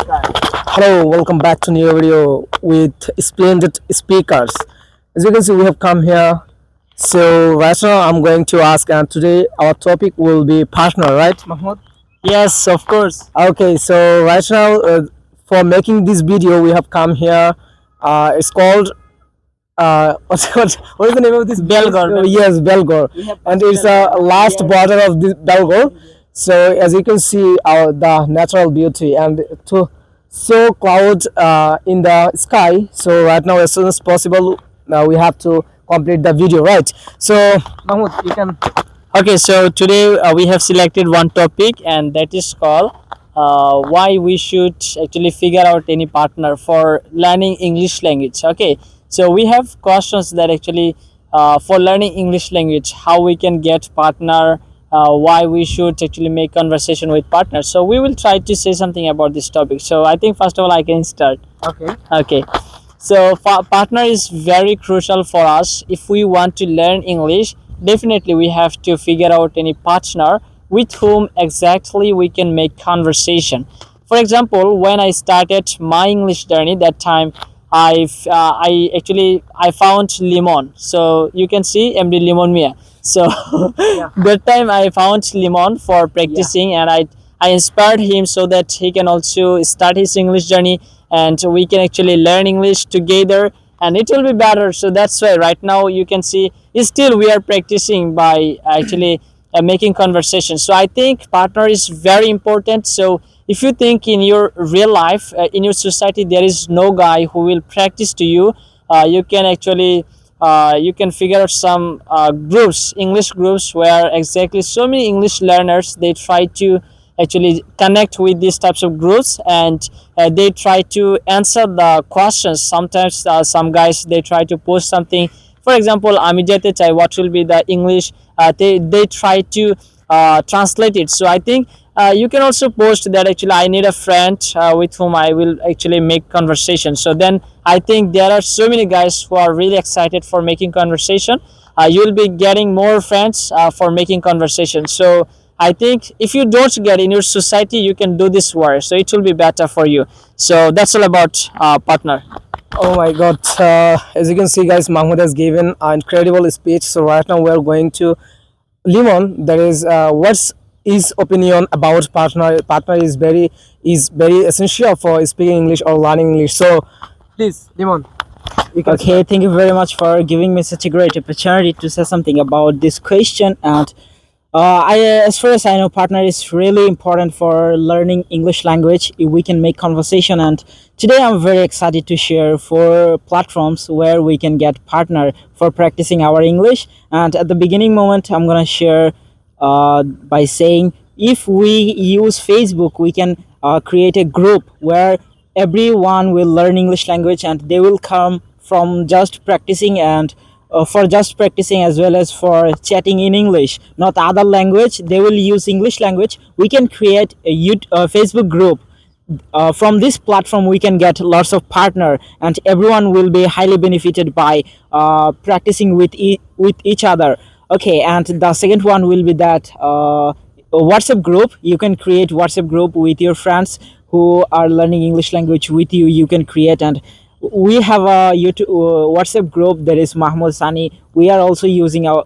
Hello, welcome back to new video with splendid speakers. As you can see, we have come here. So right now, I'm going to ask, and today our topic will be partner, right, Mahmoud? Yes, of course. Okay, so right now, for making this video, we have come here. It's called what is the name of this place? Belgor. Yes, Belgor, and it's a last border of this Belgor. So as you can see, the natural beauty and to so cloud in the sky. So right now, as soon as possible, we have to complete the video, right? So Mahmoud, you can. Okay, so today we have selected one topic, and that is called why we should actually figure out any partner for learning English language. Okay, so we have questions that actually for learning English language, how we can get partner, why we should actually make conversation with partners. So we will try to say something about this topic. So I think first of all I can start. Okay. Okay. So partner is very crucial for us if we want to learn English. Definitely we have to figure out any partner with whom exactly we can make conversation. For example, when I started my English journey, that time I found Limon. So you can see MD Limon Mia. So that time I found Limon for practicing, and I inspired him so that he can also start his English journey, and we can actually learn English together, and it will be better. So that's why right now you can see still we are practicing by actually making conversation. So I think partner is very important. So if you think in your real life, in your society, there is no guy who will practice to you, you can actually you can figure out some groups, English groups, where exactly so many English learners they try to actually connect with these types of groups, and they try to answer the questions. Sometimes some guys they try to post something. For example, আমি যেতে চাই, what will be the English? They try to translate it. So I think you can also post that actually I need a friend with whom I will actually make conversation. So then I think there are so many guys who are really excited for making conversation. You will be getting more friends for making conversation. So I think if you don't get in your society, you can do this work. So it will be better for you. So that's all about partner. Oh my God! As you can see, guys, Mahmoud has given an incredible speech. So right now we are going to Limon. There is what's his opinion about partner? Partner is very essential for speaking English or learning English. So please, Limon. Okay, thank you very much for giving me such a great opportunity to say something about this question. And as far as I know, partner is really important for learning English language. We can make conversation, and today I'm very excited to share 4 platforms where we can get partner for practicing our English. And at the beginning moment, I'm gonna share by saying if we use Facebook, we can create a group where everyone will learn English language, and they will come from just practicing and for just practicing as well as for chatting in English, not other language. They will use English language. We can create a Facebook group. From this platform, we can get lots of partner, and everyone will be highly benefited by practicing with each other. Okay, and the second one will be that a WhatsApp group. You can create WhatsApp group with your friends who are learning English language with you. You can create, and we have a YouTube WhatsApp group that is Mahmoud Sani. We are also using our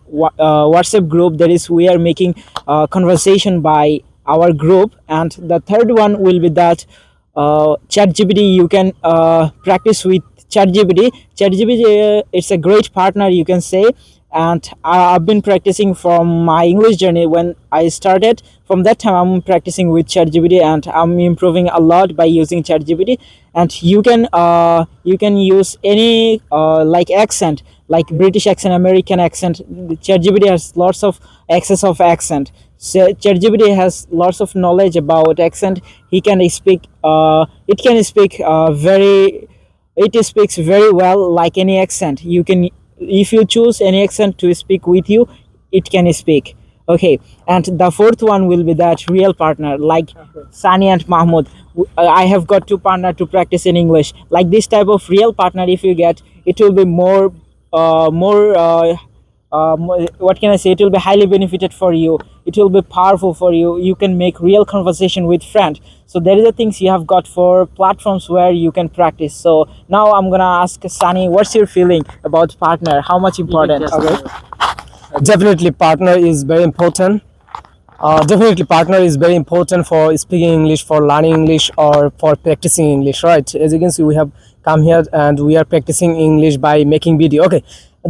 WhatsApp group that is we are making conversation by our group. And the third one will be that ChatGPT. You can practice with ChatGPT. ChatGPT it's a great partner, you can say. And I've been practicing from my English journey when I started. From that time, I'm practicing with ChatGPT, and I'm improving a lot by using ChatGPT. And you can use any like accent, like British accent, American accent. ChatGPT has lots of access of accent. So ChatGPT has lots of knowledge about accent. He can speak. It can speak very. It speaks very well like any accent. You can, if you choose any accent to speak with you, it can speak. Okay, and the fourth one will be that real partner like Sani and Mahmoud. I have got 2 partner to practice in English. Like this type of real partner, if you get, it will be more what can I say? It will be highly benefited for you. It will be powerful for you. You can make real conversation with friend. So there is the things you have got for platforms where you can practice. So now I'm gonna ask Sunny, what's your feeling about partner? How much important? Okay. Definitely, partner is very important. Definitely, partner is very important for speaking English, for learning English, or for practicing English. Right? As you can see, we have come here and we are practicing English by making video. Okay.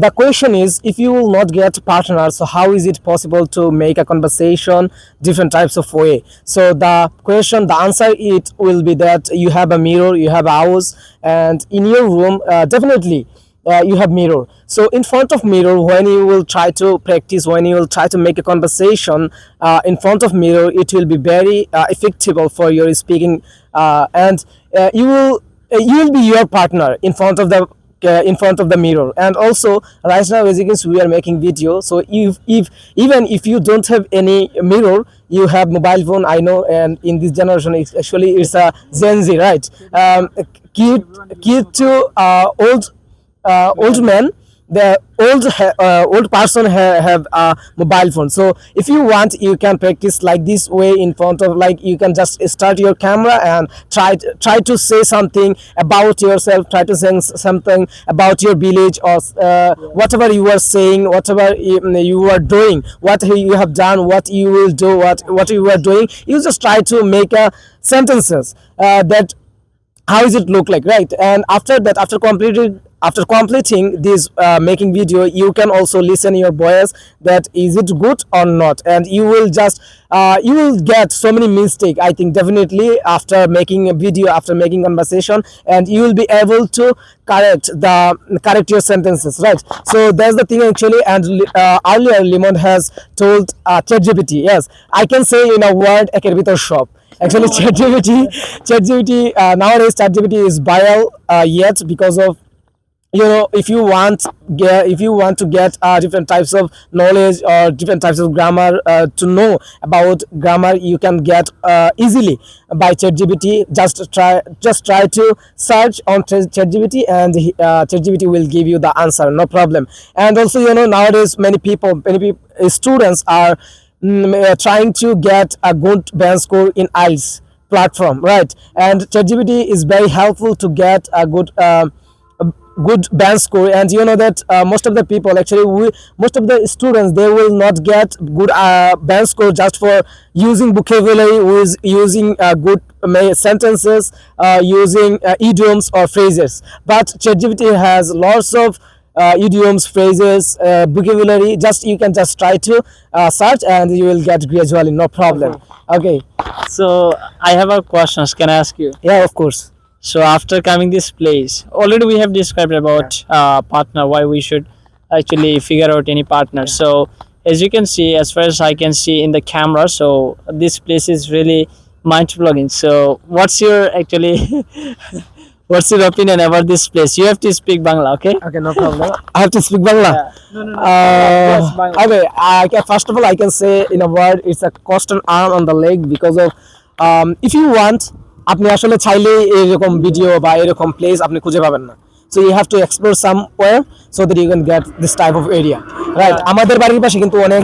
The question is, if you will not get partner, so how is it possible to make a conversation different types of way? So the question, the answer, it will be that you have a mirror, you have a house, and in your room, definitely you have mirror. So in front of mirror, when you will try to practice, when you will try to make a conversation in front of mirror, it will be very effective for your speaking, and you will be your partner in front of the mirror. And also right now, as you can see, we are making video. So if even if you don't have any mirror, you have mobile phone, I know, and in this generation it's a Gen Z, right? Kid to old man, the old person have a mobile phone. So if you want, you can practice like this way in front of, like, you can just start your camera and try to say something about yourself, try to say something about your village, or whatever you are saying, whatever you are doing, what you have done, what you will do, what you are doing. You just try to make a sentences that how does it look like, right? And after that, after completing this making video, you can also listen your voice, that is it good or not. And you will just you will get so many mistake, I think, definitely, after making a video, after making conversation, and you will be able to correct your sentences, right? So that's the thing actually. And earlier Limon has told ChatGPT, yes, I can say in a word, eker bhitor shop. Actually, ChatGPT nowadays, ChatGPT is viral yet, because of, if you want to get different types of knowledge or different types of grammar, to know about grammar, you can get easily by ChatGPT. Just try to search on ChatGPT, and ChatGPT will give you the answer, no problem. And also, nowadays many students are trying to get a good band score in IELTS platform, right? And ChatGPT is very helpful to get a good band score. And you know that most of the people, actually most of the students, they will not get good band score just for using vocabulary, using good sentences, using idioms or phrases. But ChatGPT has lots of idioms, phrases, vocabulary. You can just try to search, and you will get gradually, no problem. Okay. So I have a question. Can I ask you? Yeah, of course. So after coming this place, already we have described about partner, why we should actually figure out any partner. So as you can see, as far as I can see in the camera, so this place is really mind-blowing. So what's your actually what's your opinion about this place? You have to speak Bangla, okay? Okay, no problem. I have to speak Bangla. Yeah. No. Yes, Bangla. Okay, first of all, I can say in a word, it's a constant arm on the leg, because of if you want, আপনি আসলে চাইলে এরকম video বা এরকম place আপনি খুঁজে পাবেন না। So you have to explore somewhere so that you can get this type of area, right? আমাদের বাড়ির পাশে কিন্তু অনেক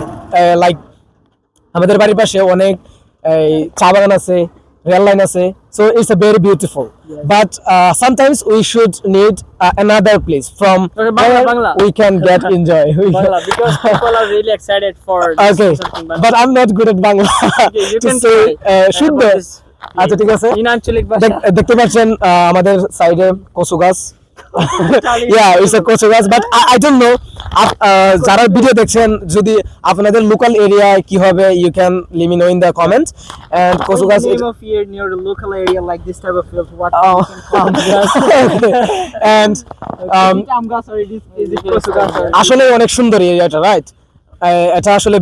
আমাদের বাড়ির পাশে অনেক চা বাগান আছে, রেল লাইন আছে. So it's a very beautiful. But sometimes we should need another place from Bangla. we can get enjoy. Bangla, because people are really excited for Okay, but I'm not good at Bangla. Okay, you to can say try should be. আচ্ছা, ঠিক আছে। in আঞ্চলিক ভাষা দেখতে পাচ্ছেন আমাদের সাইডে কচু গাছ। Yeah, it's a কচু গাছ, but I don't know, যারা ভিডিও দেখছেন, যদি আপনাদের লোকাল এরিয়া কি হবে, you can let me know in the comments. And কচু গাছ, name of your local area, like this type of field, what Oh. you can call and আম গাছ, or is it কচু গাছ? আসলে অনেক সুন্দর এরিয়াটা, রাইট? এটা আসলে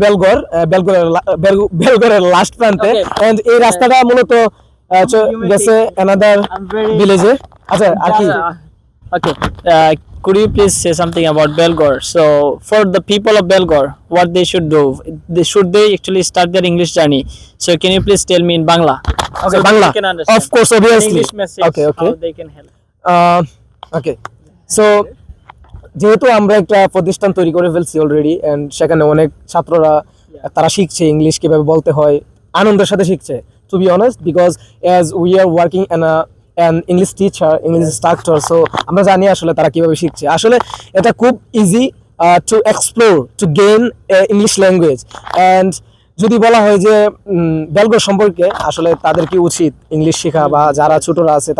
বেলগড়ের লাস্ট প্রান্তে, এন্ড এই রাস্তাটা মূলত গেছে অ্যানাদার ভিলেজে। আচ্ছা, আর কি? Okay, could you please say something about Belgor? So for the people of Belgor, what they should do? Should they actually start their English journey? So can you please tell me in Bangla? Okay, so Bangla. they can understand. Of course, obviously. English message. Okay. How they can help? Okay. So যেহেতু আমরা একটা প্রতিষ্ঠান তৈরি করে ফেলছি already, and সেখানে অনেক ছাত্ররা তারা শিখছে ইংলিশ কিভাবে বলতে হয়, আনন্দের সাথে শিখছে, to be honest, because as we are working an English teacher, English instructor, so আমরা জানি আসলে তারা কিভাবে শিখছে। আসলে এটা খুব easy to explore, to gain English language. And যদি বলা হয় যে বেলগর সম্পর্কে, আসলে তাদের কি উচিত ইংলিশ শেখা, বা যারা ছোটরা আছে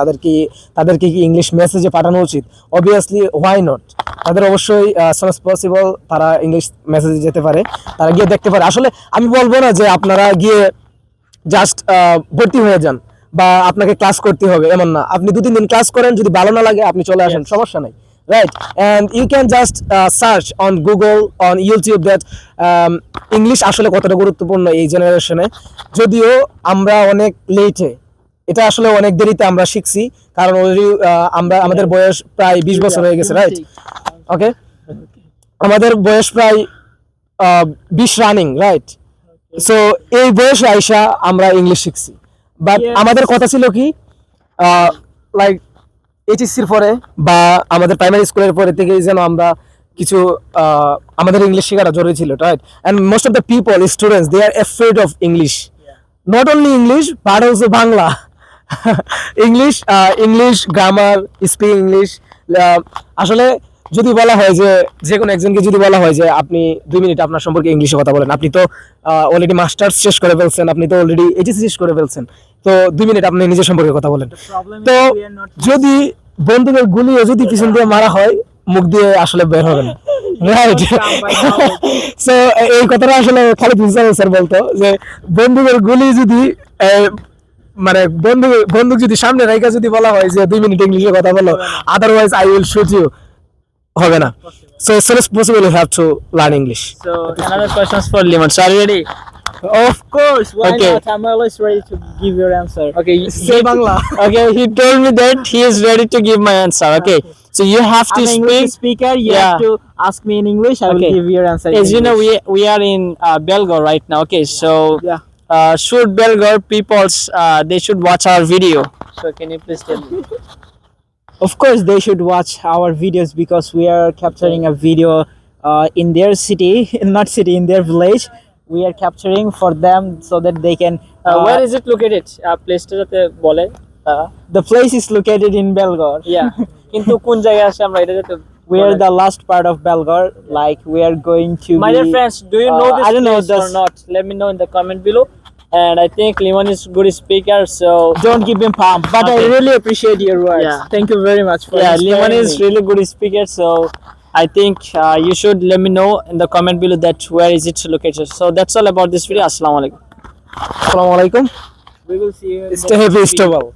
তাদেরকে কি ইংলিশ মেসেজে পাঠানো উচিত? অবভিয়াসলি, হোয়াই নট, তাদের অবশ্যই সাস পসিবল তারা ইংলিশ মেসেজে যেতে পারে, তারা গিয়ে দেখতে পারে। আসলে আমি বলবো না যে আপনারা গিয়ে জাস্ট ভর্তি হয়ে যান বা আপনাকে ক্লাস করতে হবে, এমন না। আপনি 2-3 দিন ক্লাস করেন, যদি ভালো না লাগে আপনি চলে আসেন, সমস্যা নাই, right? And you can just search on Google, on YouTube that English আসলে কতটা গুরুত্বপূর্ণ এই জেনারেশনে। যদিও আমরা অনেক লেটে, এটা আসলে অনেক দেরিতে আমরা শিখছি, কারণ আমাদের বয়স প্রায় 20 বছর হয়ে গেছে, রাইট? ওকে, আমাদের বয়স প্রায় 20 রানিং, রাইট? সো এই বয়সে আইসা আমরা ইংলিশ শিখছি, বাট আমাদের কথা ছিল কি, লাইক এইচএসসির পরে বা আমাদের প্রাইমারি স্কুলের পরে থেকেই যেন আমরা কিছু আমাদের ইংলিশ শেখাটা জরুরি ছিল, right? And most of the people, students, they are afraid of English, not only English but also Bangla. English grammar, speaking English. আসলে যদি বলা হয় যে কোনো একজনকে যদি বলা হয় যে আপনি 2 মিনিট আপনার সম্পর্কে ইংলিশে কথা বলেন, আপনি তো অলরেডি মাস্টার্স শেষ করে ফেলছেন, আপনি তো অলরেডি এইচএসসি শেষ করে ফেলছেন, তো 2 মিনিট আপনি নিজের সম্পর্কে কথা বলেন। তো যদি বন্দুকের গুলিও যদি পিছন দিয়ে মারা হয়, মুখ দিয়ে আসলে বের হবে না, রাইট? সো এই কথাটা আসলে খালি স্যার বলতো যে বন্দুকের গুলি যদি মানে বন্দুক যদি সামনে রাইখা যদি বলা হয় যে 2 মিনিট ইংলিশে কথা বলো, otherwise I will shoot you, হবে না। So as soon as possible you have to learn English. So another questions for Limon. So are you ready? Of course, why Okay. not? I'm always ready to give your answer. Okay, Say Bangla. Okay, he told me that he is ready to give my answer. Okay, so you have to I'm an English speak. speaker. You Yeah. have to ask me in English. I will Okay. give your answer. in As you know, English. we are in Belgor right now. Okay, so Yeah. should Belgor peoples they should watch our video? So can you please tell me? Of course, they should watch our videos because we are capturing a video in their city, not city, in their village. We are capturing for them so that they can. Where is it located? Place to jate bole. The place is located in Belgor. Yeah. কিন্তু কোন জায়গায় আছে আমরা এটা যাতে We are the last part of Belgor. Like we are going to. My dear friends, do you know this I don't know place or not? Let me know in the comment below. And I think Limon is good speaker, so Don't give him pump, but Okay. I really appreciate your words. Yeah. Thank you very much for yeah, inspiring Limon is me. really good speaker. So I think you should let me know in the comment below that where is it located. So that's all about this video. Assalamu alaikum. Assalamu alaikum. We will see you. In the Stay happy, next stay video. well.